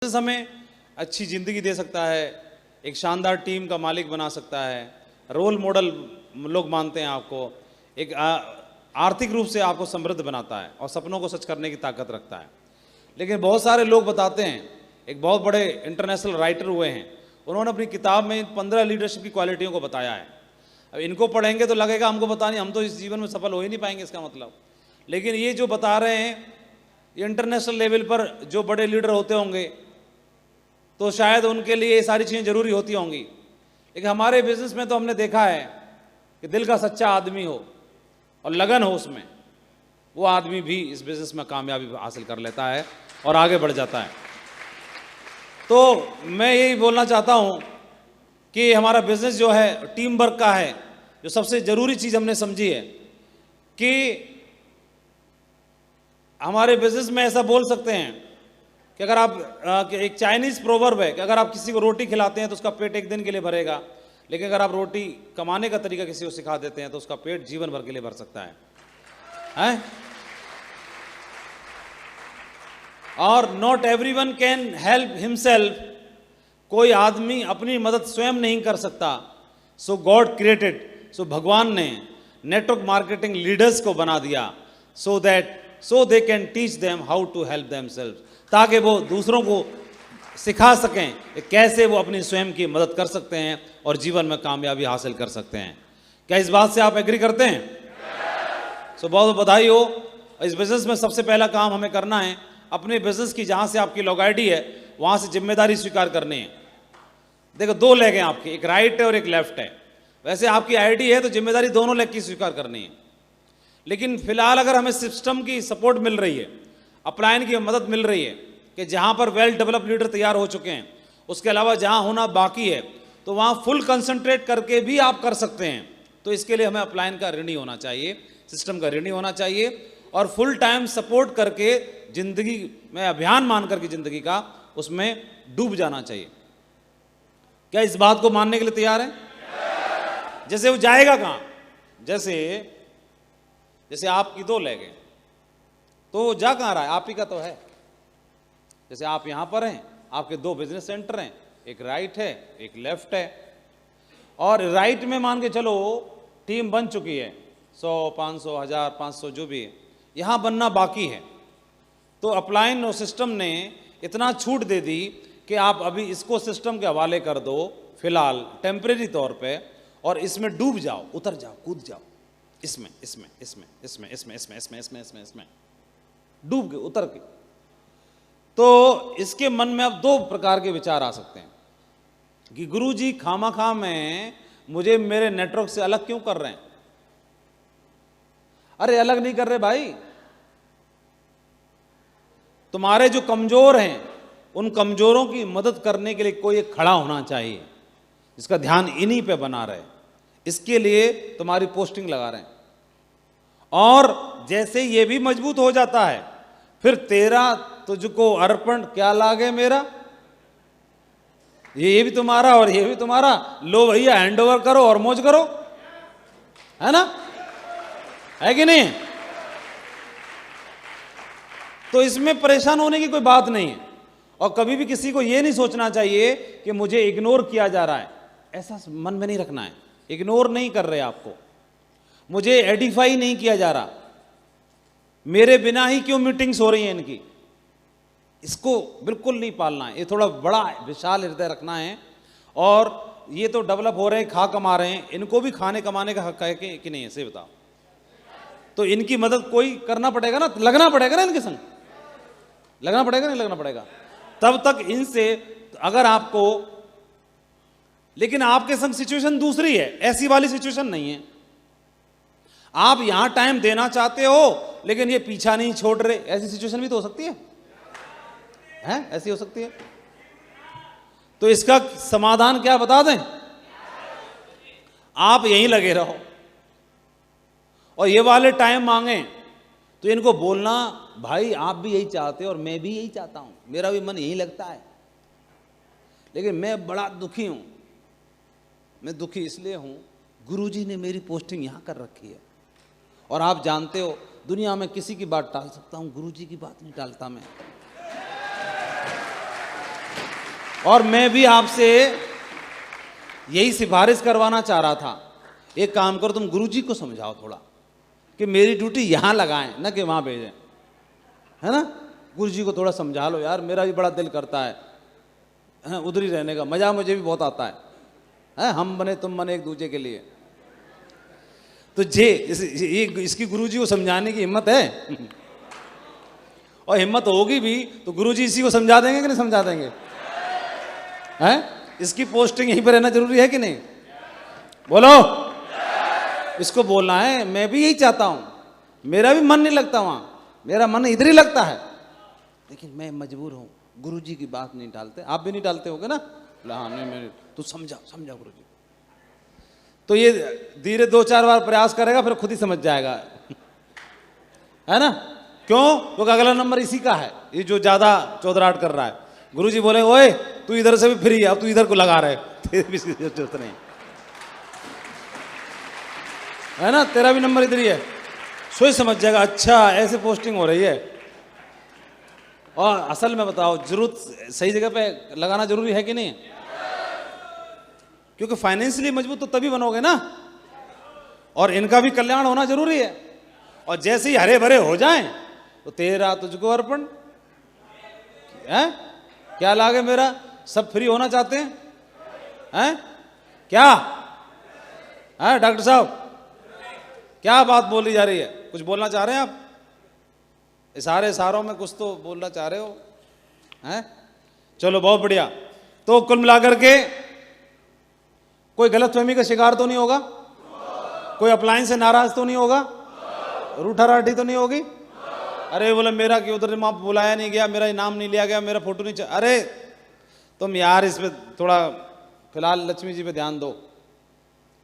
हमें अच्छी ज़िंदगी दे सकता है, एक शानदार टीम का मालिक बना सकता है, रोल मॉडल लोग मानते हैं आपको, एक आर्थिक रूप से आपको समृद्ध बनाता है और सपनों को सच करने की ताकत रखता है। लेकिन बहुत सारे लोग बताते हैं, एक बहुत बड़े इंटरनेशनल राइटर हुए हैं, उन्होंने अपनी किताब में 15 लीडरशिप की क्वालिटियों को बताया है। अब इनको पढ़ेंगे तो लगेगा हमको पता नहीं, हम तो इस जीवन में सफल हो ही नहीं पाएंगे इसका मतलब। लेकिन ये जो बता रहे हैं, ये इंटरनेशनल लेवल पर जो बड़े लीडर होते होंगे तो शायद उनके लिए ये सारी चीज़ें ज़रूरी होती होंगी। लेकिन हमारे बिजनेस में तो हमने देखा है कि दिल का सच्चा आदमी हो और लगन हो उसमें, वो आदमी भी इस बिज़नेस में कामयाबी हासिल कर लेता है और आगे बढ़ जाता है। तो मैं यही बोलना चाहता हूँ कि हमारा बिज़नेस जो है टीम वर्क का है। जो सबसे ज़रूरी चीज़ हमने समझी है कि हमारे बिज़नेस में ऐसा बोल सकते हैं कि अगर आप एक चाइनीज़ प्रोवर्ब है कि अगर आप किसी को रोटी खिलाते हैं तो उसका पेट एक दिन के लिए भरेगा, लेकिन अगर आप रोटी कमाने का तरीका किसी को सिखा देते हैं तो उसका पेट जीवन भर के लिए भर सकता है? और not everyone can help himself, कोई आदमी अपनी मदद स्वयं नहीं कर सकता। सो गॉड क्रिएटेड, सो भगवान ने नेटवर्क मार्केटिंग लीडर्स को बना दिया so they can teach them how to help themselves, ताकि वो दूसरों को सिखा सकें कि कैसे वो अपनी स्वयं की मदद कर सकते हैं और जीवन में कामयाबी हासिल कर सकते हैं। क्या इस बात से आप एग्री करते हैं? सो बहुत बधाई हो। इस बिज़नेस में सबसे पहला काम हमें करना है, अपने बिज़नेस की जहाँ से आपकी लॉग आईडी है वहाँ से जिम्मेदारी स्वीकार करनी है। देखो, दो लेग हैं आपके, एक राइट है और एक लेफ्ट है। वैसे आपकी आईडी है तो जिम्मेदारी दोनों लेग की स्वीकार करनी है। लेकिन फिलहाल अगर हमें सिस्टम की सपोर्ट मिल रही है, अपलायन की मदद मिल रही है कि जहाँ पर वेल डेवलप लीडर तैयार हो चुके हैं, उसके अलावा जहाँ होना बाकी है तो वहाँ फुल कंसंट्रेट करके भी आप कर सकते हैं। तो इसके लिए हमें अपलायन का ऋणी होना चाहिए, सिस्टम का ऋणी होना चाहिए और फुल टाइम सपोर्ट करके जिंदगी में अभियान मान करके जिंदगी का उसमें डूब जाना चाहिए। क्या इस बात को मानने के लिए तैयार हैं? जैसे वो जाएगा कहाँ? जैसे आपकी दो लेग हैं तो जा कहाँ रहा है? आप ही का तो है। जैसे आप यहां पर हैं, आपके दो बिजनेस सेंटर हैं, एक राइट है एक लेफ्ट है, और राइट में मान के चलो टीम बन चुकी है, 100 500 1000 500 जो भी है, यहां बनना बाकी है। तो अपलाइन और सिस्टम ने इतना छूट दे दी कि आप अभी इसको सिस्टम के हवाले कर दो फिलहाल टेम्परेरी तौर पे, और इसमें डूब जाओ, उतर जाओ, कूद जाओ, इसमें इसमें इसमें इसमें इसमें इसमें इसमें इसमें इसमें इसमें डूब के उतर के। तो इसके मन में अब दो प्रकार के विचार आ सकते हैं कि गुरुजी खामा में मुझे मेरे नेटवर्क से अलग क्यों कर रहे हैं? अरे अलग नहीं कर रहे भाई, तुम्हारे जो कमजोर हैं उन कमजोरों की मदद करने के लिए कोई एक खड़ा होना चाहिए जिसका ध्यान इन्हीं पे बना रहे। इसके लिए तुम्हारी पोस्टिंग लगा रहे हैं। और जैसे ये भी मजबूत हो जाता है, फिर तेरा तुझको अर्पण क्या लागे मेरा, ये भी तुम्हारा और ये भी तुम्हारा, लो भैया हैंड ओवर करो और मौज करो, है ना? है कि नहीं? तो इसमें परेशान होने की कोई बात नहीं है। और कभी भी किसी को यह नहीं सोचना चाहिए कि मुझे इग्नोर किया जा रहा है, ऐसा मन में नहीं रखना है। इग्नोर नहीं कर रहे आपको, मुझे एडिफाई नहीं किया जा रहा, मेरे बिना ही क्यों मीटिंग्स हो रही हैं इनकी, इसको बिल्कुल नहीं पालना है। ये थोड़ा बड़ा विशाल हृदय रखना है। और ये तो डेवलप हो रहे हैं, खा कमा रहे हैं, इनको भी खाने कमाने का हक है कि नहीं, ऐसे बताओ। तो इनकी मदद कोई करना पड़ेगा ना, लगना पड़ेगा ना, इनके संग लगना पड़ेगा, नहीं लगना पड़ेगा? तब तक इनसे अगर आपको, लेकिन आपके संग सिचुएशन दूसरी है, ऐसी वाली सिचुएशन नहीं है। आप यहां टाइम देना चाहते हो लेकिन ये पीछा नहीं छोड़ रहे, ऐसी सिचुएशन भी तो हो सकती है, ऐसी हो सकती है। तो इसका समाधान क्या बता दें? आप यहीं लगे रहो और ये वाले टाइम मांगे तो इनको बोलना, भाई आप भी यही चाहते हो और मैं भी यही चाहता हूं, मेरा भी मन यही लगता है, लेकिन मैं बड़ा दुखी हूं। मैं दुखी इसलिए हूं, गुरुजी ने मेरी पोस्टिंग यहां कर रखी है, और आप जानते हो दुनिया में किसी की बात टाल सकता हूं, गुरुजी की बात नहीं टालता मैं। और मैं भी आपसे यही सिफारिश करवाना चाह रहा था, एक काम करो, तुम गुरुजी को समझाओ थोड़ा कि मेरी ड्यूटी यहां लगाएं ना कि वहां भेजें, है ना। गुरुजी को थोड़ा समझा लो यार, मेरा भी बड़ा दिल करता है उधर ही रहने का, मजा मुझे भी बहुत आता है, हम बने तुम बने एक दूसरे के लिए। तो इसकी गुरुजी को समझाने की हिम्मत है और हिम्मत होगी भी तो गुरुजी इसी को समझा देंगे कि नहीं समझा देंगे, हैं? इसकी पोस्टिंग यहीं पर रहना जरूरी है कि नहीं? बोलो। इसको बोलना है मैं भी यही चाहता हूं, मेरा भी मन नहीं लगता वहां, मेरा मन इधर ही लगता है, लेकिन मैं मजबूर हूं, गुरुजी की बात नहीं टालते। आप भी नहीं टालते होगे ना? हाँ नहीं, मैं तू समझा गुरुजी। तो ये धीरे 2-4 बार प्रयास करेगा, फिर खुद ही समझ जाएगा, है ना। क्यों? क्योंकि अगला नंबर इसी का है, ये जो ज्यादा चौधराहट कर रहा है। गुरुजी बोले ओए तू इधर से भी फ्री है, अब तू इधर को लगा रहे, तेरी भी जरूरत नहीं, है ना, तेरा भी नंबर इधर ही है। सोच समझ जाएगा, अच्छा ऐसे पोस्टिंग हो रही है। और असल में बताओ, जरूरत सही जगह पे लगाना जरूरी है कि नहीं? क्योंकि फाइनेंशियली मजबूत तो तभी बनोगे ना, और इनका भी कल्याण होना जरूरी है। और जैसे ही हरे भरे हो जाएं तो तेरा तुझको अर्पण है, क्या लागे मेरा, सब फ्री होना चाहते हैं क्या? है डॉक्टर साहब, क्या बात बोली जा रही है? कुछ बोलना चाह रहे हैं आप? इशारों में कुछ तो बोलना चाह रहे हो, हैं? चलो बहुत बढ़िया। तो कुल मिलाकर के कोई गलतफहमी का शिकार तो नहीं होगा, कोई अप्लायंस से नाराज तो नहीं होगा, रूठा राठी तो नहीं होगी। अरे बोले मेरा कि उधर वहां बुलाया नहीं गया, मेरा नाम नहीं लिया गया, मेरा फोटो नहीं अरे तुम यार इस पे थोड़ा फिलहाल लक्ष्मी जी पे ध्यान दो,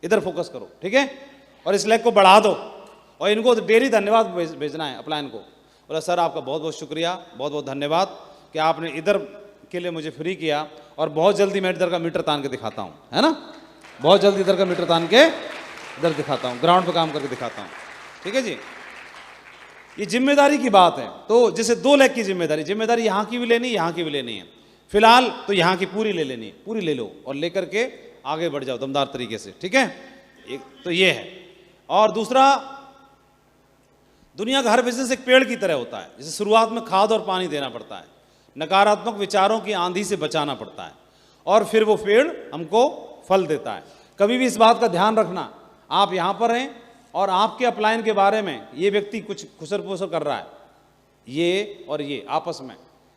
इधर फोकस करो, ठीक है। और इस लेग को बढ़ा दो, और इनको डेली धन्यवाद भेजना है अप्लायन को। बोला सर आपका बहुत बहुत शुक्रिया, बहुत बहुत धन्यवाद कि आपने इधर के लिए मुझे फ्री किया, और बहुत जल्दी मैं इधर का मीटर तान के दिखाता हूँ, है ना, बहुत जल्दी इधर का मीटर तान के इधर दिखाता हूँ, ग्राउंड पे काम करके दिखाता हूँ, ठीक है जी। ये जिम्मेदारी की बात है। तो जैसे 2 लेग की जिम्मेदारी यहाँ की भी लेनी, यहाँ की भी लेनी है। फिलहाल तो यहाँ की पूरी ले लेनी, पूरी ले लो और लेकर के आगे बढ़ जाओ दमदार तरीके से, ठीक है। एक तो ये है। और दूसरा, दुनिया का हर बिजनेस एक पेड़ की तरह होता है, जैसे शुरुआत में खाद और पानी देना पड़ता है, नकारात्मक विचारों की आंधी से बचाना पड़ता है, और फिर वो पेड़ हमको फल देता है। कभी भी इस बात का ध्यान रखना, आप यहाँ पर हैं और आपके अपलायन के बारे में ये व्यक्ति कुछ खुसर पुसर कर रहा है, ये और ये आपस में,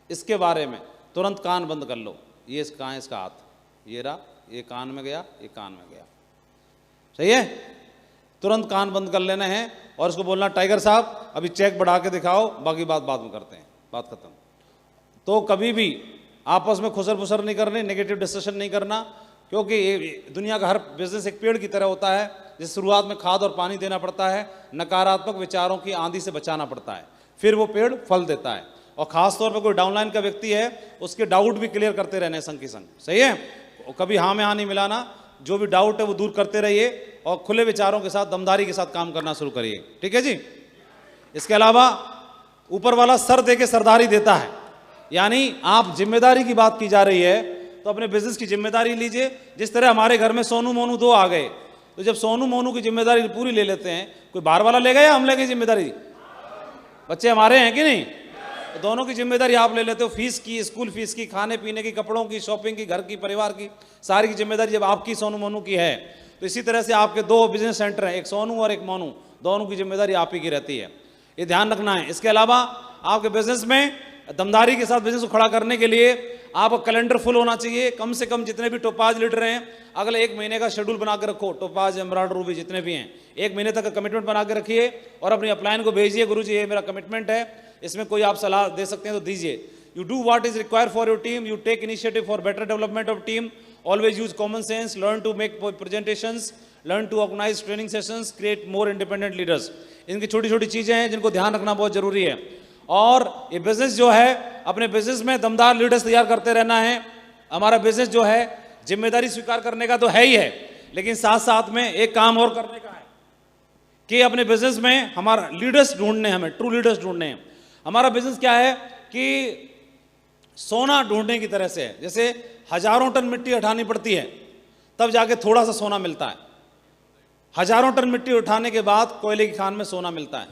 इसके बारे में तुरंत कान बंद कर लो। ये कहाँ है इसका हाथ, ये रहा, ये कान में गया, ये कान में गया, सही है। तुरंत कान बंद कर लेना है और उसको बोलना टाइगर साहब अभी चेक बढ़ा के दिखाओ, बाकी बात बाद में करते हैं, बात खत्म। तो कभी भी आपस में खुसर फुसर नहीं करनी, नेगेटिव डिस्कशन नहीं करना, क्योंकि दुनिया का हर बिजनेस एक पेड़ की तरह होता है, जिस शुरुआत में खाद और पानी देना पड़ता है, नकारात्मक विचारों की आंधी से बचाना पड़ता है, फिर वो पेड़ फल देता है। और खास तौर पर कोई डाउनलाइन का व्यक्ति है, उसके डाउट भी क्लियर करते रहने संग की संग, सही है। कभी हाँ में हाँ नहीं मिलाना, जो भी डाउट है वो दूर करते रहिए और खुले विचारों के साथ, दमदारी के साथ काम करना शुरू करिए, ठीक है जी। इसके अलावा ऊपर वाला सर दे के सरदारी देता है, यानी आप जिम्मेदारी की बात की जा रही है तो अपने बिजनेस की जिम्मेदारी लीजिए। जिस तरह हमारे घर में सोनू मोनू 2 आ गए, तो जब सोनू मोनू की जिम्मेदारी पूरी ले लेते हैं, कोई बाहर वाला लेगा या हम लेंगे जिम्मेदारी? बच्चे हमारे हैं कि नहीं, तो दोनों की जिम्मेदारी आप ले लेते हो। फीस की, स्कूल फीस की, खाने पीने की, कपड़ों की, शॉपिंग की, घर की, परिवार की, सारी की जिम्मेदारी जब आपकी सोनू मोनू की है, तो इसी तरह से आपके 2 बिजनेस सेंटर हैं, एक सोनू और एक मोनू, दोनों की जिम्मेदारी आप ही की रहती है, ये ध्यान रखना है। इसके अलावा आपके बिजनेस में दमदारी के साथ बिजनेस को खड़ा करने के लिए आपका कैलेंडर फुल होना चाहिए। कम से कम जितने भी टोपाज लीडर हैं, अगले 1 महीने का शेड्यूल बना के रखो, टोपाज, एमराल्ड, रूबी जितने भी हैं, 1 महीने तक का कमिटमेंट बना के रखिए और अपनी अपलाइन को भेजिए, गुरुजी ये मेरा कमिटमेंट है, इसमें कोई आप सलाह दे सकते हैं तो दीजिए। You do what is required for your team, you take initiative for better development of team, always use common sense, learn to make presentations, learn to organize training sessions, create more independent leaders. इनकी छोटी छोटी चीजें हैं जिनको ध्यान रखना बहुत जरूरी है। और ये बिजनेस जो है, अपने बिजनेस में दमदार लीडर्स तैयार करते रहना है। हमारा बिजनेस जो है जिम्मेदारी स्वीकार करने का तो है ही है, लेकिन साथ साथ में एक काम और करने का है कि अपने बिजनेस में हमारा लीडर्स ढूंढने हैं, हमें ट्रू लीडर्स ढूंढने हैं। हमारा बिजनेस क्या है कि सोना ढूंढने की तरह से है। जैसे हजारों टन मिट्टी उठानी पड़ती है तब जाके थोड़ा सा सोना मिलता है, हजारों टन मिट्टी उठाने के बाद कोयले की खान में सोना मिलता है।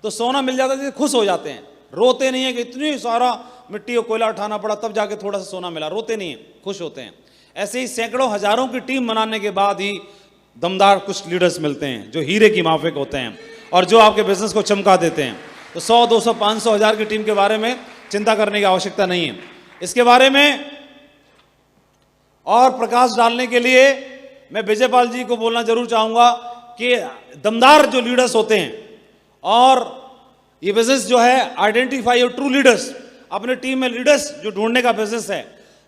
तो सोना मिल जाता है तो खुश हो जाते हैं, रोते नहीं है कि इतनी सारा मिट्टी और कोयला उठाना पड़ा तब जाके थोड़ा सा सोना मिला, रोते नहीं है, खुश होते हैं। ऐसे ही सैकड़ों हजारों की टीम बनाने के बाद ही दमदार कुछ लीडर्स मिलते हैं जो हीरे की माफिक होते हैं और जो आपके बिजनेस को चमका देते हैं। तो 100, 200, 500, 1000 की टीम के बारे में चिंता करने की आवश्यकता नहीं है। इसके बारे में और प्रकाश डालने के लिए मैं विजयपाल जी को बोलना जरूर चाहूंगा कि दमदार जो लीडर्स होते हैं और ये बिजनेस जो है आइडेंटिफाई योर ट्रू लीडर्स, अपने टीम में लीडर्स जो ढूंढने का बिजनेस है,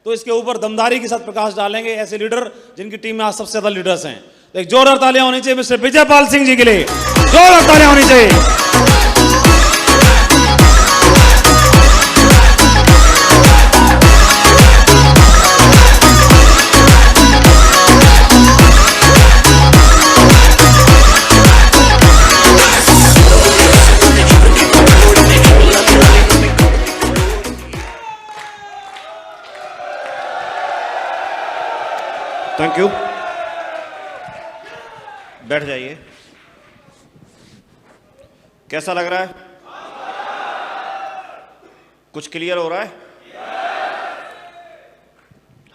तो इसके ऊपर दमदारी के साथ प्रकाश डालेंगे ऐसे लीडर जिनकी टीम में आज सबसे ज्यादा लीडर्स हैं। तो एक जोरदार तालियां होनी चाहिए मिस्टर विजयपाल सिंह जी के लिए, जोरदार तालियां होनी चाहिए। थैंक यू, बैठ जाइए। कैसा लग रहा है? कुछ क्लियर हो रहा है?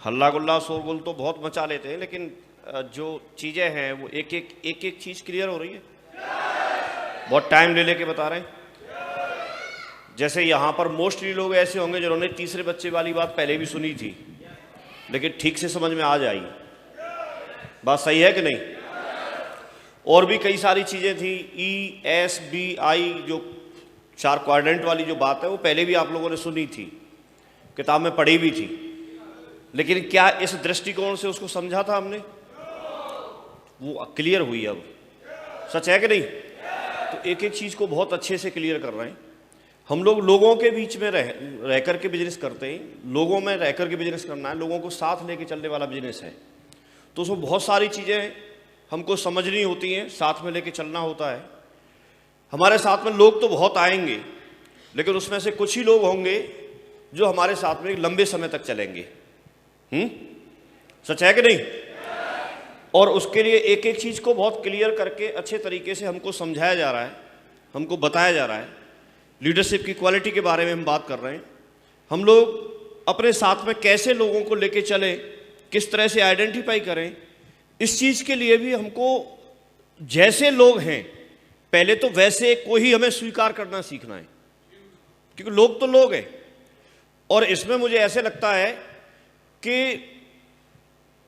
हल्ला गुल्ला शोरगुल तो बहुत मचा लेते हैं, लेकिन जो चीजें हैं वो एक एक चीज क्लियर हो रही है। बहुत टाइम ले लेके बता रहे हैं। जैसे यहां पर मोस्टली लोग ऐसे होंगे जिन्होंने तीसरे बच्चे वाली बात पहले भी सुनी थी, लेकिन ठीक से समझ में आ जाएगी। बात सही है कि नहीं? और भी कई सारी चीजें थी, ESBI जो 4 क्वाड्रेंट वाली जो बात है वो पहले भी आप लोगों ने सुनी थी, किताब में पढ़ी भी थी, लेकिन क्या इस दृष्टिकोण से उसको समझा था हमने? वो क्लियर हुई अब। सच है कि नहीं? तो एक एक चीज को बहुत अच्छे से क्लियर कर रहे हैं हम लोग। लोगों के बीच में रह करके बिजनेस करते हैं, लोगों में रह करके बिजनेस करना है, लोगों को साथ लेके चलने वाला बिजनेस है। तो उसमें बहुत सारी चीज़ें हमको समझनी होती हैं, साथ में लेके चलना होता है। हमारे साथ में लोग तो बहुत आएंगे, लेकिन उसमें से कुछ ही लोग होंगे जो हमारे साथ में लंबे समय तक चलेंगे। सच है कि नहीं? और उसके लिए एक एक चीज़ को बहुत क्लियर करके अच्छे तरीके से हमको समझाया जा रहा है, हमको बताया जा रहा है। लीडरशिप की क्वालिटी के बारे में हम बात कर रहे हैं। हम लोग अपने साथ में कैसे लोगों को लेके चलें, किस तरह से आइडेंटिफाई करें, इस चीज़ के लिए भी हमको जैसे लोग हैं पहले तो वैसे को ही हमें स्वीकार करना सीखना है, क्योंकि लोग तो लोग हैं। और इसमें मुझे ऐसे लगता है कि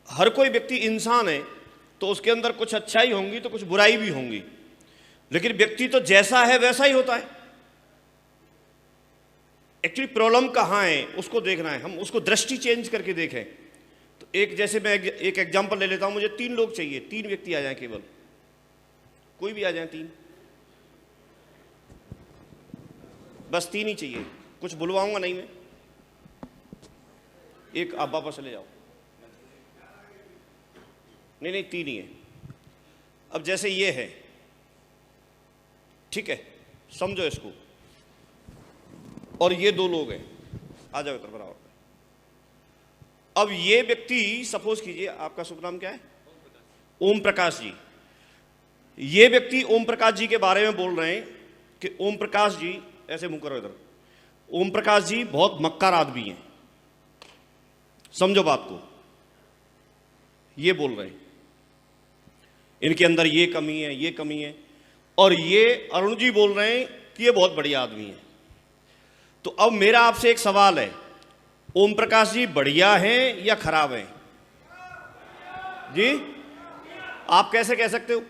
हर कोई व्यक्ति इंसान है, तो उसके अंदर कुछ अच्छाई होंगी तो कुछ बुराई भी होंगी, लेकिन व्यक्ति तो जैसा है वैसा ही होता है। एक्चुअली प्रॉब्लम कहाँ है उसको देखना है, हम उसको दृष्टि चेंज करके देखें। तो एक जैसे मैं एक एग्जांपल ले लेता हूं, मुझे 3 लोग चाहिए, 3 व्यक्ति आ जाएं, केवल कोई भी आ जाए, 3, बस 3 ही चाहिए, कुछ बुलवाऊंगा नहीं मैं। एक आप वापस चले जाओ, नहीं 3 ही है। अब जैसे ये है, ठीक है, समझो इसको, और ये 2 लोग हैं, आ जाओ इधर बराबर। अब ये व्यक्ति, सपोज कीजिए आपका शुभ नाम क्या है? ओम प्रकाश जी। ये व्यक्ति ओम प्रकाश जी के बारे में बोल रहे हैं कि ओम प्रकाश जी, ऐसे मुंह करो इधर, ओम प्रकाश जी बहुत मक्कार आदमी हैं, समझो बात को। ये बोल रहे हैं इनके अंदर ये कमी है, ये कमी है। और ये अरुण जी बोल रहे हैं कि ये बहुत बढ़िया आदमी है। तो अब मेरा आपसे एक सवाल है, ओम प्रकाश जी बढ़िया हैं या खराब हैं? जी आप कैसे कह सकते हो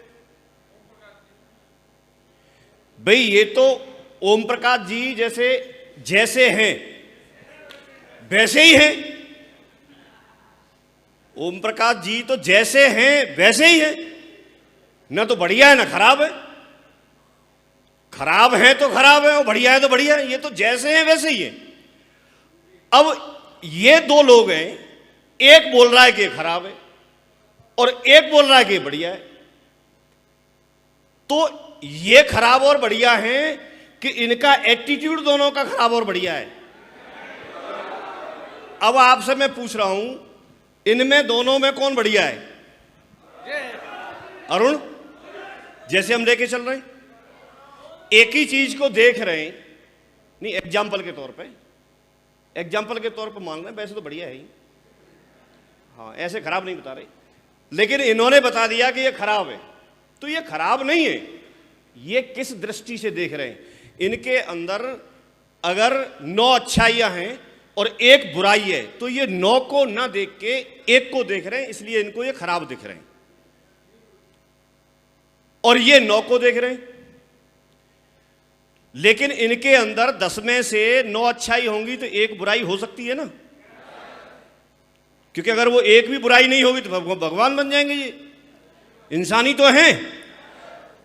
भाई? ये तो ओम प्रकाश जी जैसे हैं वैसे ही हैं। ओम प्रकाश जी तो जैसे हैं वैसे ही हैं, ना तो बढ़िया है ना खराब है। खराब है तो खराब है और बढ़िया है तो बढ़िया है, ये तो जैसे हैं वैसे ही है। अब ये 2 लोग हैं, एक बोल रहा है कि खराब है और एक बोल रहा है कि बढ़िया है। तो ये खराब और बढ़िया है कि इनका एटीट्यूड दोनों का खराब और बढ़िया है? अब आपसे मैं पूछ रहा हूं, इनमें दोनों में कौन बढ़िया है? अरुण, जैसे हम लेके चल रहे हैं, एक ही चीज को देख रहे हैं, नहीं एग्जाम्पल के तौर पे मान रहे हैं, वैसे तो बढ़िया है ही, हाँ ऐसे खराब नहीं बता रहे, लेकिन इन्होंने बता दिया कि ये खराब है, तो ये खराब नहीं है। ये किस दृष्टि से देख रहे हैं? इनके अंदर अगर 9 अच्छाइयां हैं और 1 बुराई है, तो ये 9 को ना देख के 1 को देख रहे हैं, इसलिए इनको ये खराब दिख रहे हैं। और ये 9 को देख रहे हैं, लेकिन इनके अंदर 10 में से 9 अच्छाई होंगी तो 1 बुराई हो सकती है ना, क्योंकि अगर वो 1 भी बुराई नहीं होगी तो भगवान बन जाएंगे, ये इंसानी तो हैं।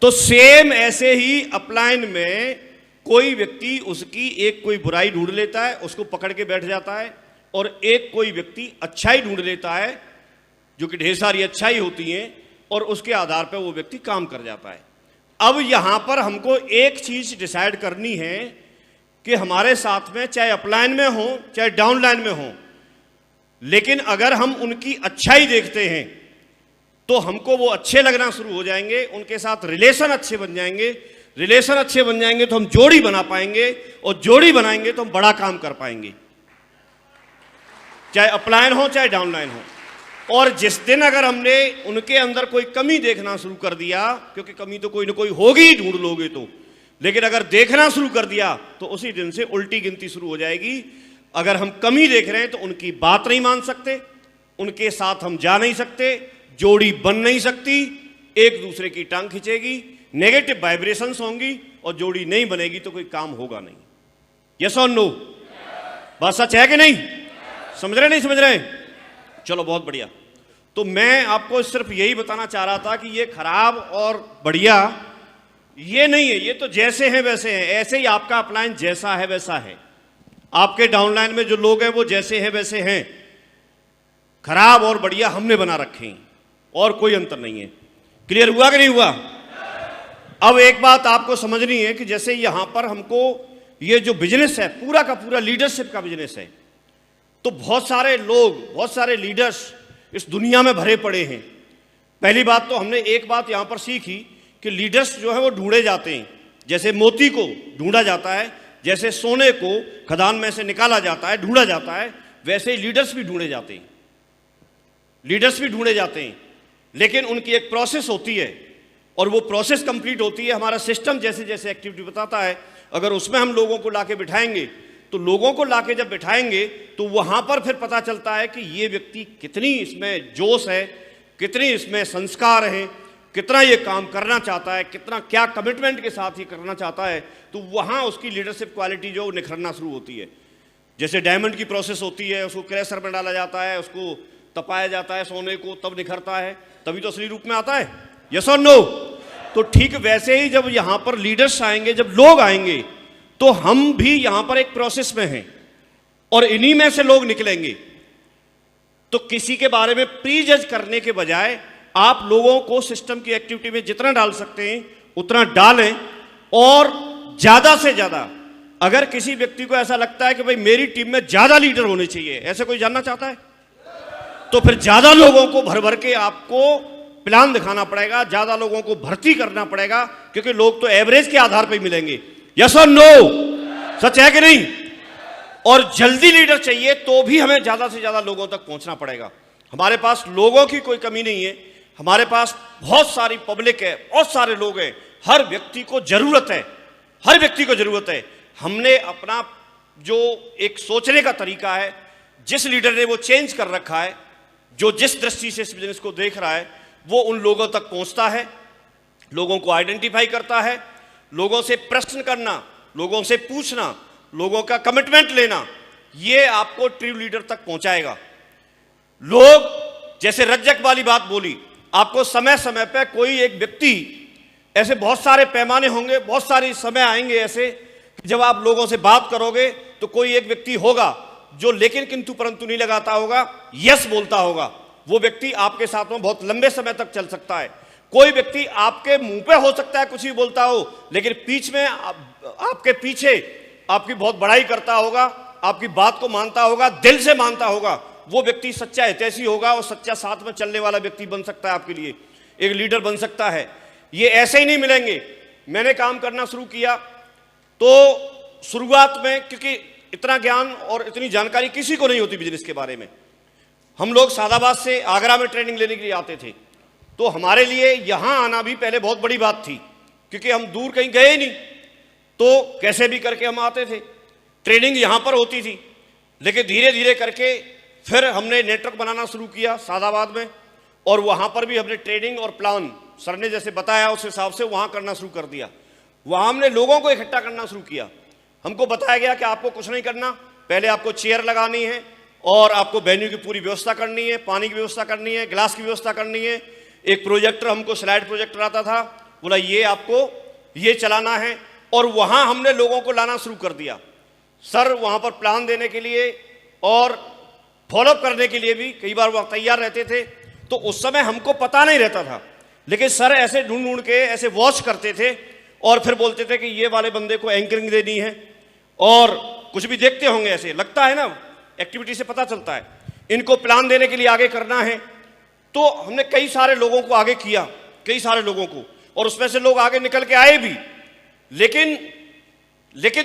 तो सेम ऐसे ही अपलाइन में कोई व्यक्ति उसकी एक कोई बुराई ढूंढ लेता है, उसको पकड़ के बैठ जाता है, और एक कोई व्यक्ति अच्छाई ढूंढ लेता है, जो कि ढेर सारी अच्छाई होती हैं, और उसके आधार पर वो व्यक्ति काम कर जाता है। अब यहां पर हमको एक चीज डिसाइड करनी है कि हमारे साथ में चाहे अपलाइन में हो चाहे डाउनलाइन में हो, लेकिन अगर हम उनकी अच्छाई देखते हैं तो हमको वो अच्छे लगना शुरू हो जाएंगे, उनके साथ रिलेशन अच्छे बन जाएंगे, रिलेशन अच्छे बन जाएंगे तो हम जोड़ी बना पाएंगे, और जोड़ी बनाएंगे तो हम बड़ा काम कर पाएंगे, चाहे अपलाइन हो चाहे डाउनलाइन हो। और जिस दिन अगर हमने उनके अंदर कोई कमी देखना शुरू कर दिया, क्योंकि कमी तो कोई ना कोई होगी ही, ढूंढ लोगे तो, लेकिन अगर देखना शुरू कर दिया तो उसी दिन से उल्टी गिनती शुरू हो जाएगी। अगर हम कमी देख रहे हैं तो उनकी बात नहीं मान सकते, उनके साथ हम जा नहीं सकते, जोड़ी बन नहीं सकती, एक दूसरे की टांग खींचेगी, नेगेटिव वाइब्रेशंस होंगी, और जोड़ी नहीं बनेगी तो कोई काम होगा नहीं। यस और नो? बात सच है कि नहीं? समझ रहे नहीं समझ रहे? चलो बहुत बढ़िया। तो मैं आपको सिर्फ यही बताना चाह रहा था कि ये खराब और बढ़िया ये नहीं है, ये तो जैसे हैं वैसे हैं। ऐसे ही आपका अपलाइन जैसा है वैसा है, आपके डाउनलाइन में जो लोग हैं वो जैसे हैं वैसे हैं। खराब और बढ़िया हमने बना रखे हैं, और कोई अंतर नहीं है। क्लियर हुआ कि नहीं हुआ? अब एक बात आपको समझनी है कि जैसे यहां पर हमको ये जो बिजनेस है पूरा का पूरा लीडरशिप का बिजनेस है, तो बहुत सारे लोग, बहुत सारे लीडर्स इस दुनिया में भरे पड़े हैं। पहली बात तो हमने एक बात यहां पर सीखी कि लीडर्स जो है वो ढूंढे जाते हैं। जैसे मोती को ढूंढा जाता है, जैसे सोने को खदान में से निकाला जाता है, ढूंढा जाता है, वैसे ही लीडर्स भी ढूंढे जाते हैं। लीडर्स भी ढूंढे जाते हैं, लेकिन उनकी एक प्रोसेस होती है, और वो प्रोसेस कंप्लीट होती है। हमारा सिस्टम जैसे जैसे एक्टिविटी बताता है, अगर उसमें हम लोगों को लाके बिठाएंगे, तो लोगों को लाके जब बिठाएंगे तो वहां पर फिर पता चलता है कि ये व्यक्ति कितनी इसमें जोश है, कितनी इसमें संस्कार है, कितना ये काम करना चाहता है, कितना क्या कमिटमेंट के साथ ये करना चाहता है, तो वहां उसकी लीडरशिप क्वालिटी जो निखरना शुरू होती है। जैसे डायमंड की प्रोसेस होती है, उसको क्रैशर में डाला जाता है, उसको तपाया जाता है सोने को, तब निखरता है, तभी तो असली रूप में आता है। यस और नो? तो ठीक वैसे ही जब यहां पर लीडर्स आएंगे, जब लोग आएंगे, तो हम भी यहां पर एक प्रोसेस में हैं, और इन्हीं में से लोग निकलेंगे। तो किसी के बारे में प्री जज करने के बजाय आप लोगों को सिस्टम की एक्टिविटी में जितना डाल सकते हैं उतना डालें, और ज्यादा से ज्यादा अगर किसी व्यक्ति को ऐसा लगता है कि भाई मेरी टीम में ज्यादा लीडर होने चाहिए, ऐसे कोई जानना चाहता है, तो फिर ज्यादा लोगों को भर भर के आपको प्लान दिखाना पड़ेगा, ज्यादा लोगों को भर्ती करना पड़ेगा, क्योंकि लोग तो एवरेज के आधार पर मिलेंगे। यस और नो? सच है कि नहीं? और जल्दी लीडर चाहिए तो भी हमें ज्यादा से ज्यादा लोगों तक पहुंचना पड़ेगा। हमारे पास लोगों की कोई कमी नहीं है, हमारे पास बहुत सारी पब्लिक है, बहुत सारे लोग हैं, हर व्यक्ति को जरूरत है, हर व्यक्ति को जरूरत है। हमने अपना जो एक सोचने का तरीका है, जिस लीडर ने वो चेंज कर रखा है, जो जिस दृष्टि से इस बिजनेस को देख रहा है, वो उन लोगों तक पहुंचता है, लोगों को आइडेंटिफाई करता है, लोगों से प्रश्न करना, लोगों से पूछना, लोगों का कमिटमेंट लेना, ये आपको ट्रू लीडर तक पहुंचाएगा। लोग जैसे रज्जक वाली बात बोली, आपको समय समय पे कोई एक व्यक्ति, ऐसे बहुत सारे पैमाने होंगे, बहुत सारे समय आएंगे ऐसे कि जब आप लोगों से बात करोगे तो कोई एक व्यक्ति होगा जो लेकिन किंतु परंतु नहीं लगाता होगा, यस बोलता होगा। वो व्यक्ति आपके साथ में बहुत लंबे समय तक चल सकता है। कोई व्यक्ति आपके मुंह पे हो सकता है कुछ भी बोलता हो, लेकिन बीच में आपके पीछे आपकी बहुत बड़ाई करता होगा, आपकी बात को मानता होगा, दिल से मानता होगा, वो व्यक्ति सच्चा हितैषी होगा और सच्चा साथ में चलने वाला व्यक्ति बन सकता है, आपके लिए एक लीडर बन सकता है। ये ऐसे ही नहीं मिलेंगे। मैंने काम करना शुरू किया तो शुरुआत में, क्योंकि इतना ज्ञान और इतनी जानकारी किसी को नहीं होती बिजनेस के बारे में, हम लोग सादाबाद से आगरा में ट्रेनिंग लेने के लिए आते थे, तो हमारे लिए यहाँ आना भी पहले बहुत बड़ी बात थी, क्योंकि हम दूर कहीं गए ही नहीं, तो कैसे भी करके हम आते थे। ट्रेनिंग यहाँ पर होती थी, लेकिन धीरे धीरे करके फिर हमने नेटवर्क बनाना शुरू किया सादाबाद में, और वहाँ पर भी हमने ट्रेनिंग और प्लान सर ने जैसे बताया उस हिसाब से वहाँ करना शुरू कर दिया। वहाँ हमने लोगों को इकट्ठा करना शुरू किया। हमको बताया गया कि आपको कुछ नहीं करना, पहले आपको चेयर लगानी है और आपको वेन्यू की पूरी व्यवस्था करनी है, पानी की व्यवस्था करनी है, गिलास की व्यवस्था करनी है। एक प्रोजेक्टर, हमको स्लाइड प्रोजेक्टर आता था, बोला ये आपको ये चलाना है, और वहाँ हमने लोगों को लाना शुरू कर दिया। सर वहाँ पर प्लान देने के लिए और फॉलोअप करने के लिए भी कई बार वह तैयार रहते थे। तो उस समय हमको पता नहीं रहता था, लेकिन सर ऐसे ढूंढ ढूंढ के ऐसे वॉच करते थे और फिर बोलते थे कि ये वाले बंदे को एंकरिंग देनी है, और कुछ भी देखते होंगे, ऐसे लगता है ना, एक्टिविटी से पता चलता है, इनको प्लान देने के लिए आगे करना है। तो हमने कई सारे लोगों को आगे किया, कई सारे लोगों को, और उसमें से लोग आगे निकल के आए भी। लेकिन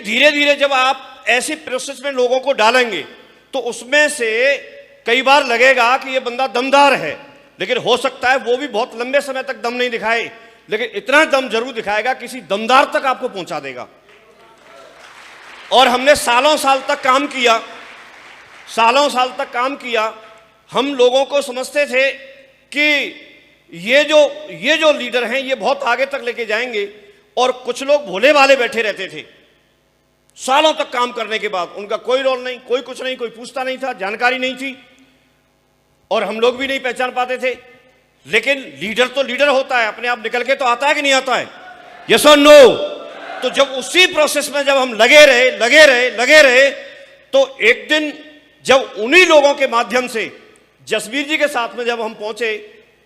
धीरे धीरे जब आप ऐसी प्रोसेस में लोगों को डालेंगे तो उसमें से कई बार लगेगा कि ये बंदा दमदार है, लेकिन हो सकता है वो भी बहुत लंबे समय तक दम नहीं दिखाए, लेकिन इतना दम जरूर दिखाएगा, किसी दमदार तक आपको पहुंचा देगा। और हमने सालों साल तक काम किया, सालों साल तक काम किया। हम लोगों को समझते थे कि ये जो लीडर हैं ये बहुत आगे तक लेके जाएंगे, और कुछ लोग भोले भाले बैठे रहते थे। सालों तक काम करने के बाद उनका कोई रोल नहीं, कोई कुछ नहीं, कोई पूछता नहीं था, जानकारी नहीं थी, और हम लोग भी नहीं पहचान पाते थे। लेकिन लीडर तो लीडर होता है, अपने आप निकल के तो आता है कि नहीं आता है, यस और नो। तो जब उसी प्रोसेस में जब हम लगे रहे, तो एक दिन जब उन्हीं लोगों के माध्यम से जसबीर जी के साथ में जब हम पहुंचे,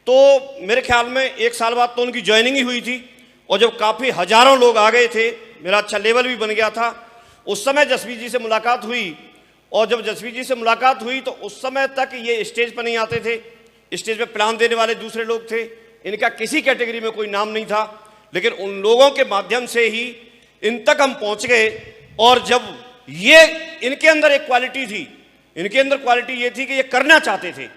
तो मेरे ख्याल में 1 साल बाद तो उनकी ज्वाइनिंग ही हुई थी, और जब काफी हजारों लोग आ गए थे, मेरा अच्छा लेवल भी बन गया था। उस समय जसबीर जी से मुलाकात हुई, और जब जसबीर जी से मुलाकात हुई तो उस समय तक ये स्टेज पर नहीं आते थे। स्टेज पे प्लान देने वाले दूसरे लोग थे, इनका किसी कैटेगरी में कोई नाम नहीं था, लेकिन उन लोगों के माध्यम से ही इन तक हम पहुंच गए। और जब ये इनके अंदर एक क्वालिटी थी, इनके अंदर क्वालिटी ये थी कि ये करना चाहते थे,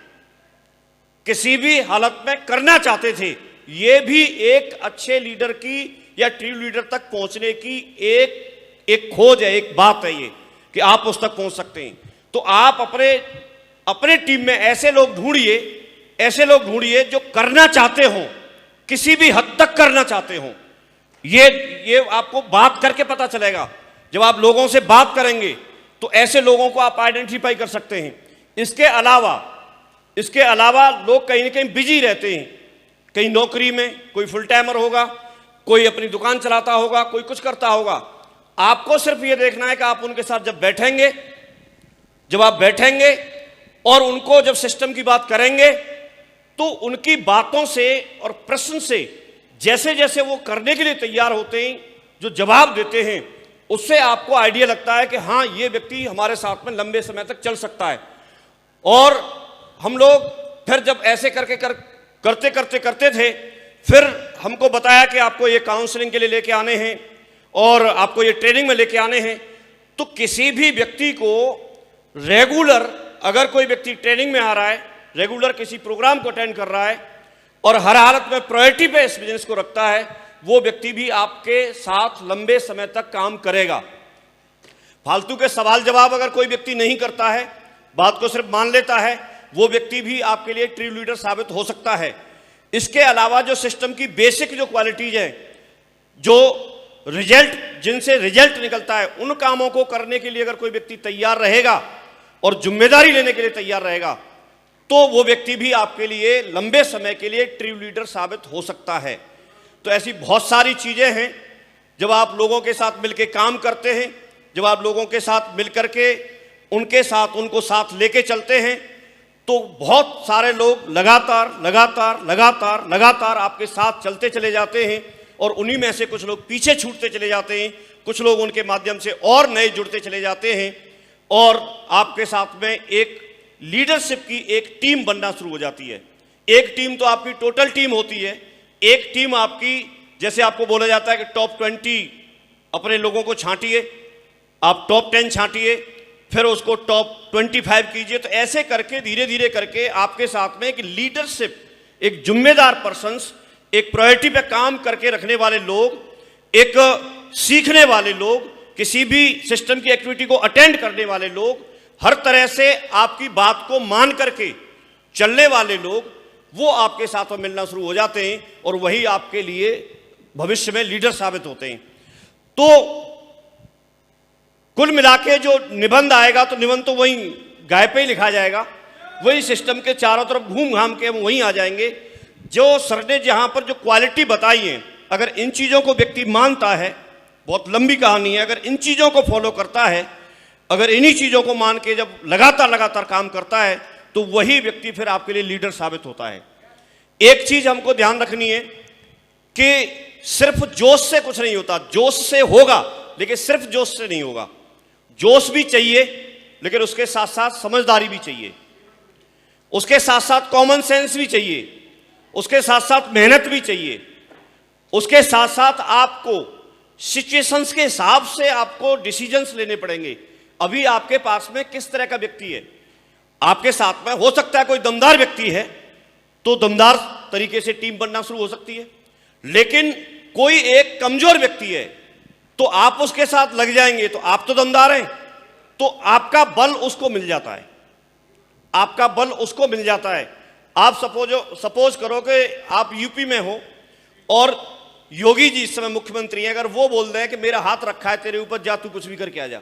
किसी भी हालत में करना चाहते थे। ये भी एक अच्छे लीडर की या टीम लीडर तक पहुंचने की एक खोज है, एक बात है ये, कि आप उस तक पहुंच सकते हैं। तो आप अपने टीम में ऐसे लोग ढूंढिए जो करना चाहते हो, किसी भी हद तक करना चाहते हो। ये आपको बात करके पता चलेगा। जब आप लोगों से बात करेंगे तो ऐसे लोगों को आप आइडेंटिफाई कर सकते हैं। इसके अलावा लोग कहीं ना कहीं बिजी रहते हैं, कहीं नौकरी में, कोई फुल टाइमर होगा, कोई अपनी दुकान चलाता होगा, कोई कुछ करता होगा। आपको सिर्फ ये देखना है कि आप उनके साथ जब आप बैठेंगे और उनको जब सिस्टम की बात करेंगे, तो उनकी बातों से और प्रश्न से जैसे जैसे वो करने के लिए तैयार होते हैं, जो जवाब देते हैं, उससे आपको आइडिया लगता है कि हाँ, ये व्यक्ति हमारे साथ में लंबे समय तक चल सकता है। और हम लोग फिर जब ऐसे करते थे, फिर हमको बताया कि आपको ये काउंसलिंग के लिए लेके आने हैं और आपको ये ट्रेनिंग में लेके आने हैं। तो किसी भी व्यक्ति को रेगुलर, अगर कोई व्यक्ति ट्रेनिंग में आ रहा है, रेगुलर किसी प्रोग्राम को अटेंड कर रहा है और हर हालत में प्रायोरिटी पे इस बिजनेस को रखता है, वो व्यक्ति भी आपके साथ लंबे समय तक काम करेगा। फालतू के सवाल जवाब अगर कोई व्यक्ति नहीं करता है, बात को सिर्फ मान लेता है, वो व्यक्ति भी आपके लिए ट्रू लीडर साबित हो सकता है। इसके अलावा जो सिस्टम की बेसिक जो क्वालिटीज है, जिनसे रिजल्ट निकलता है, उन कामों को करने के लिए अगर कोई व्यक्ति तैयार रहेगा और जिम्मेदारी लेने के लिए तैयार रहेगा, तो वो व्यक्ति भी आपके लिए लंबे समय के लिए ट्रू लीडर साबित हो सकता है। तो ऐसी बहुत सारी चीजें हैं। जब आप लोगों के साथ मिलकर काम करते हैं, जब आप लोगों के साथ मिलकर के उनको साथ लेके चलते हैं, तो बहुत सारे लोग लगातार आपके साथ चलते चले जाते हैं, और उन्हीं में से कुछ लोग पीछे छूटते चले जाते हैं, कुछ लोग उनके माध्यम से और नए जुड़ते चले जाते हैं। और आपके साथ में एक लीडरशिप की एक टीम बनना शुरू हो जाती है। एक टीम तो आपकी टोटल टीम होती है, एक टीम आपकी, जैसे आपको बोला जाता है कि टॉप 20 अपने लोगों को छांटिए, आप टॉप 10 छांटिए, फिर उसको टॉप 25 कीजिए। तो ऐसे करके धीरे धीरे करके आपके साथ में एक लीडरशिप, एक जिम्मेदार पर्सन्स, एक प्रायोरिटी पे काम करके रखने वाले लोग, एक सीखने वाले लोग, किसी भी सिस्टम की एक्टिविटी को अटेंड करने वाले लोग, हर तरह से आपकी बात को मान करके चलने वाले लोग, वो आपके साथ में मिलना शुरू हो जाते हैं और वही आपके लिए भविष्य में लीडर साबित होते हैं। तो कुल मिला के जो निबंध आएगा, तो निबंध तो वही गाय पे ही लिखा जाएगा, वही सिस्टम के चारों तरफ घूम घाम के हम वहीं आ जाएंगे। जो सर ने जहां पर जो क्वालिटी बताई है, अगर इन चीज़ों को व्यक्ति मानता है, बहुत लंबी कहानी है, अगर इन चीज़ों को फॉलो करता है, अगर इन्हीं चीज़ों को मान के जब लगातार काम करता है, तो वही व्यक्ति फिर आपके लिए लीडर साबित होता है। एक चीज़ हमको ध्यान रखनी है कि सिर्फ जोश से कुछ नहीं होता, जोश से होगा लेकिन सिर्फ जोश से नहीं होगा। जोश भी चाहिए लेकिन उसके साथ साथ समझदारी भी चाहिए, उसके साथ साथ कॉमन सेंस भी चाहिए, उसके साथ साथ मेहनत भी चाहिए, उसके साथ साथ आपको सिचुएशंस के हिसाब से आपको डिसीजंस लेने पड़ेंगे। अभी आपके पास में किस तरह का व्यक्ति है, आपके साथ में हो सकता है कोई दमदार व्यक्ति है तो दमदार तरीके से टीम बनना शुरू हो सकती है, लेकिन कोई एक कमजोर व्यक्ति है तो आप उसके साथ लग जाएंगे तो आप तो दमदार हैं, तो आपका बल उसको मिल जाता है, आपका बल उसको मिल जाता है। आप सपोज करो कि आप यूपी में हो और योगी जी इस समय मुख्यमंत्री हैं, अगर वो बोल दें कि मेरा हाथ रखा है तेरे ऊपर, जा तू कुछ भी करके आ जा,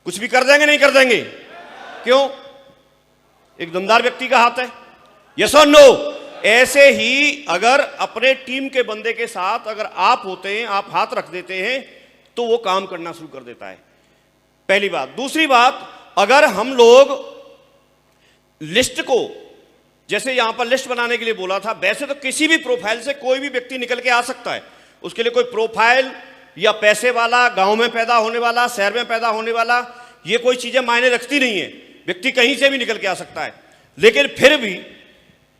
कुछ भी कर देंगे? नहीं कर देंगे। क्यों? एक दमदार व्यक्ति का हाथ है। यस और नो? ऐसे ही अगर अपने टीम के बंदे के साथ अगर आप होते हैं, आप हाथ रख देते हैं, तो वो काम करना शुरू कर देता है। पहली बात। दूसरी बात, अगर हम लोग लिस्ट को, जैसे यहां पर लिस्ट बनाने के लिए बोला था, वैसे तो किसी भी प्रोफाइल से कोई भी व्यक्ति निकल के आ सकता है, उसके लिए कोई प्रोफाइल या पैसे वाला, गांव में पैदा होने वाला, शहर में पैदा होने वाला, ये कोई चीजें मायने रखती नहीं है, व्यक्ति कहीं से भी निकल के आ सकता है। लेकिन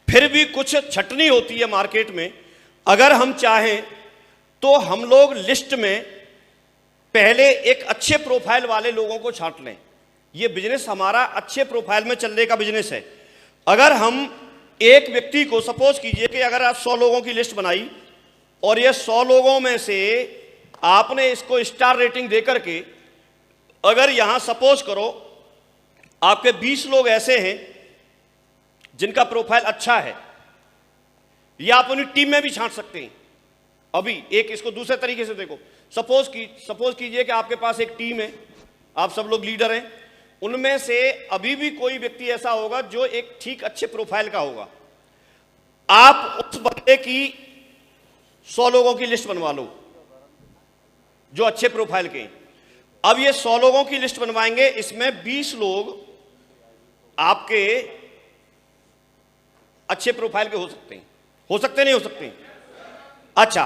फिर भी कुछ छटनी होती है मार्केट में। अगर हम चाहें तो हम लोग लिस्ट में पहले एक अच्छे प्रोफाइल वाले लोगों को छांट लें। ये बिजनेस हमारा अच्छे प्रोफाइल में चलने का बिजनेस है। अगर हम एक व्यक्ति को, सपोज कीजिए कि अगर आप 100 लोगों की लिस्ट बनाई और ये 100 लोगों में से आपने इसको स्टार रेटिंग देकर के, अगर यहां सपोज करो आपके 20 लोग ऐसे हैं जिनका प्रोफाइल अच्छा है, या आप उन्हें टीम में भी छांट सकते हैं। अभी एक इसको दूसरे तरीके से देखो, सपोज कीजिए कि आपके पास एक टीम है, आप सब लोग लीडर हैं, उनमें से अभी भी कोई व्यक्ति ऐसा होगा जो एक ठीक अच्छे प्रोफाइल का होगा। आप उस बंदे की 100 लोगों की लिस्ट बनवा लो जो अच्छे प्रोफाइल के हैं। अब ये 100 लोगों की लिस्ट बनवाएंगे, इसमें 20 लोग आपके अच्छे प्रोफाइल के हो सकते हैं, नहीं हो सकते? अच्छा,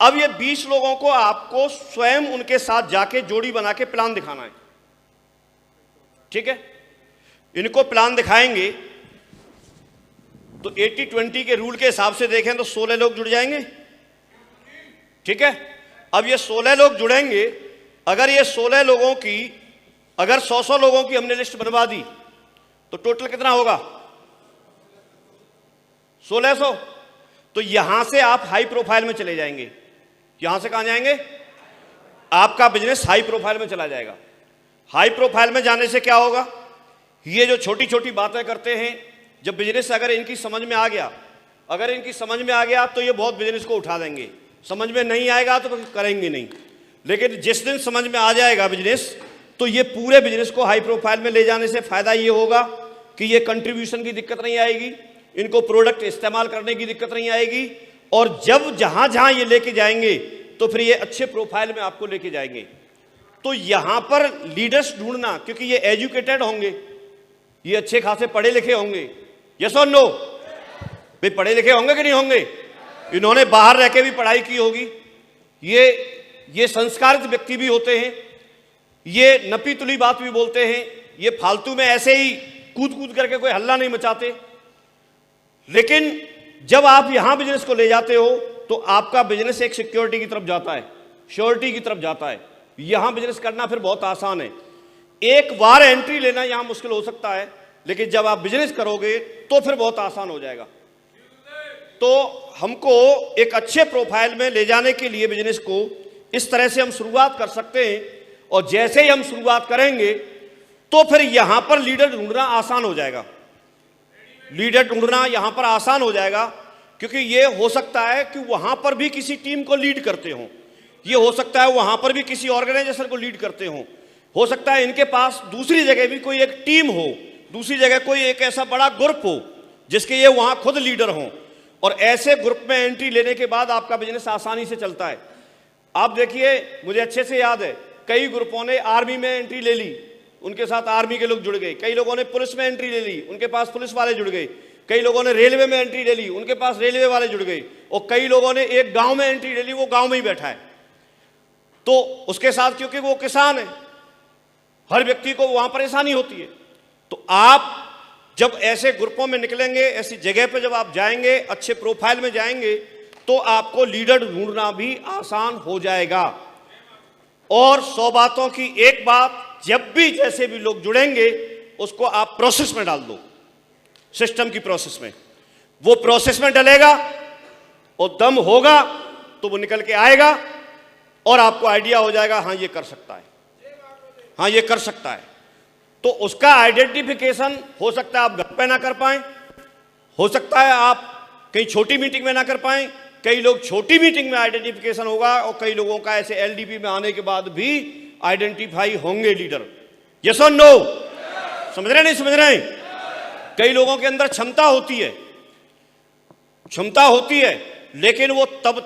अब ये 20 लोगों को आपको स्वयं उनके साथ जाके जोड़ी बना के प्लान दिखाना है। ठीक है? इनको प्लान दिखाएंगे तो 80-20 के रूल के हिसाब से देखें तो 16 लोग जुड़ जाएंगे। ठीक है? अब ये 16 लोग जुड़ेंगे। अगर ये 16 लोगों की, अगर 100 लोगों की हमने लिस्ट बनवा दी तो टोटल कितना होगा? 1600। तो यहां से आप हाई प्रोफाइल में चले जाएंगे। यहां से कहां जाएंगे? आपका बिजनेस हाई प्रोफाइल में चला जाएगा। हाई प्रोफाइल में जाने से क्या होगा? ये जो छोटी छोटी बातें करते हैं, जब बिजनेस अगर इनकी समझ में आ गया, तो ये बहुत बिजनेस को उठा देंगे। समझ में नहीं आएगा तो करेंगे नहीं, लेकिन जिस दिन समझ में आ जाएगा बिजनेस, तो ये पूरे बिजनेस को हाई प्रोफाइल में ले जाने से फायदा ये होगा कि ये कंट्रीब्यूशन की दिक्कत नहीं आएगी, इनको प्रोडक्ट इस्तेमाल करने की दिक्कत नहीं आएगी, और जब जहां जहां ये लेके जाएंगे तो फिर ये अच्छे प्रोफाइल में आपको लेके जाएंगे। तो यहां पर लीडर्स ढूंढना, क्योंकि ये एजुकेटेड होंगे, ये अच्छे खासे पढ़े लिखे होंगे। यस और नो? भाई पढ़े लिखे होंगे कि नहीं होंगे? इन्होंने बाहर रह के भी पढ़ाई की होगी, ये संस्कारित व्यक्ति भी होते हैं, ये नपी तुली बात भी बोलते हैं, ये फालतू में ऐसे ही कूद कूद करके कोई हल्ला नहीं मचाते। लेकिन जब आप यहां बिजनेस को ले जाते हो तो आपका बिजनेस एक सिक्योरिटी की तरफ जाता है, श्योरिटी की तरफ जाता है। यहां बिजनेस करना फिर बहुत आसान है। एक बार एंट्री लेना यहां मुश्किल हो सकता है, लेकिन जब आप बिजनेस करोगे तो फिर बहुत आसान हो जाएगा। तो हमको एक अच्छे प्रोफाइल में ले जाने के लिए बिजनेस को इस तरह से हम शुरुआत कर सकते हैं, और जैसे ही हम शुरुआत करेंगे तो फिर यहां पर लीडर ढूंढना आसान हो जाएगा। लीडर ढूंढना यहां पर आसान हो जाएगा, क्योंकि ये हो सकता है कि वहां पर भी किसी टीम को लीड करते हो, ये हो सकता है वहां पर भी किसी ऑर्गेनाइजेशन को लीड करते हो सकता है इनके पास दूसरी जगह भी कोई एक टीम हो, दूसरी जगह कोई एक ऐसा बड़ा ग्रुप हो जिसके ये वहां खुद लीडर हों, और ऐसे ग्रुप में एंट्री लेने के बाद आपका बिजनेस आसानी से चलता है। आप देखिए, मुझे अच्छे से याद है, कई ग्रुपों ने आर्मी में एंट्री ले ली, उनके साथ आर्मी के लोग जुड़ गए। कई लोगों ने पुलिस में एंट्री ले ली, उनके पास पुलिस वाले जुड़ गए। कई लोगों ने रेलवे में एंट्री ले ली, उनके पास रेलवे वाले जुड़ गए। और कई लोगों ने एक गांव में एंट्री ले ली, वो गांव में ही बैठा है। तो उसके साथ, क्योंकि वो किसान है, हर व्यक्ति को वहां परेशानी होती है। तो आप जब ऐसे ग्रुपों में निकलेंगे, ऐसी जगह पे जब आप जाएंगे, अच्छे प्रोफाइल में जाएंगे, तो आपको लीडर ढूंढना भी आसान हो जाएगा। और 100 बातों की एक बात, जब भी जैसे भी लोग जुड़ेंगे उसको आप प्रोसेस में डाल दो, सिस्टम की प्रोसेस में। वो प्रोसेस में डलेगा और दम होगा तो वो निकल के आएगा, और आपको आइडिया हो जाएगा, हाँ ये कर सकता है, हाँ ये कर सकता है। तो उसका आइडेंटिफिकेशन हो सकता है आप घर पे ना कर पाए, हो सकता है आप कहीं छोटी मीटिंग में ना कर पाए। कई लोग छोटी मीटिंग में आइडेंटिफिकेशन होगा, और कई लोगों का ऐसे एलडीपी में आने के बाद भी आइडेंटिफाई होंगे लीडर। यस और नो? समझ रहे नहीं समझ रहे? कई लोगों के अंदर क्षमता होती है, लेकिन वो तब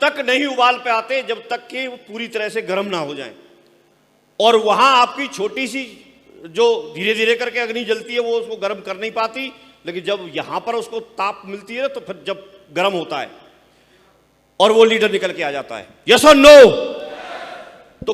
तक नहीं उबाल पे आते जब तक कि वो पूरी तरह से गर्म ना हो जाएं। और वहां आपकी छोटी सी जो धीरे धीरे करके अग्नि जलती है, वो उसको गर्म कर नहीं पाती, लेकिन जब यहां पर उसको ताप मिलती है तो फिर जब गर्म होता है और वो लीडर निकल के आ जाता है। यस और नो? तो